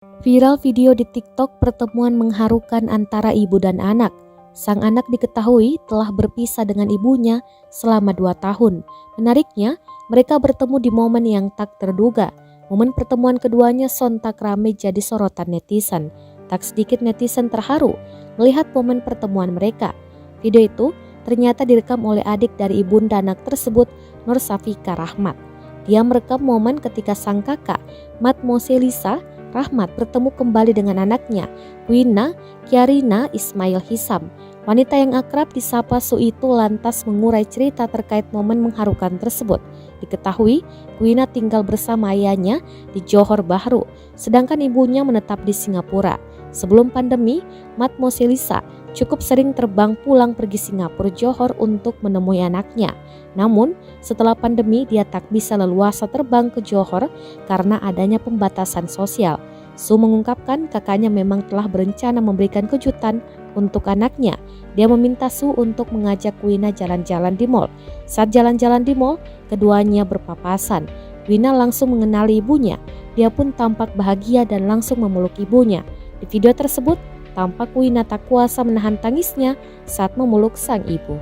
Viral video di TikTok pertemuan mengharukan antara ibu dan anak. Sang anak diketahui telah berpisah dengan ibunya selama 2 tahun. Menariknya, mereka bertemu di momen yang tak terduga. Momen pertemuan keduanya sontak ramai jadi sorotan netizen. Tak sedikit netizen terharu melihat momen pertemuan mereka. Video itu ternyata direkam oleh adik dari ibunda anak tersebut, Nur Safika Rahmat. Dia merekam momen ketika sang kakak, Mat Moselisa Rahmat bertemu kembali dengan anaknya, Wina Kiarina Ismail Hisam. Wanita yang akrab disapa Su itu lantas mengurai cerita terkait momen mengharukan tersebut. Diketahui, Wina tinggal bersama ayahnya di Johor Bahru, sedangkan ibunya menetap di Singapura. Sebelum pandemi, Mat Moselisa cukup sering terbang pulang pergi Singapura Johor untuk menemui anaknya. Namun, setelah pandemi dia tak bisa leluasa terbang ke Johor karena adanya pembatasan sosial. Su mengungkapkan kakaknya memang telah berencana memberikan kejutan untuk anaknya. Dia meminta Su untuk mengajak Wina jalan-jalan di mal. Saat jalan-jalan di mal, keduanya berpapasan. Wina langsung mengenali ibunya. Dia pun tampak bahagia dan langsung memeluk ibunya. Di video tersebut, tampak Wina tak kuasa menahan tangisnya saat memeluk sang ibu.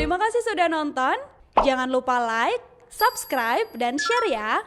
Terima kasih sudah nonton. Jangan lupa like, subscribe, dan share ya.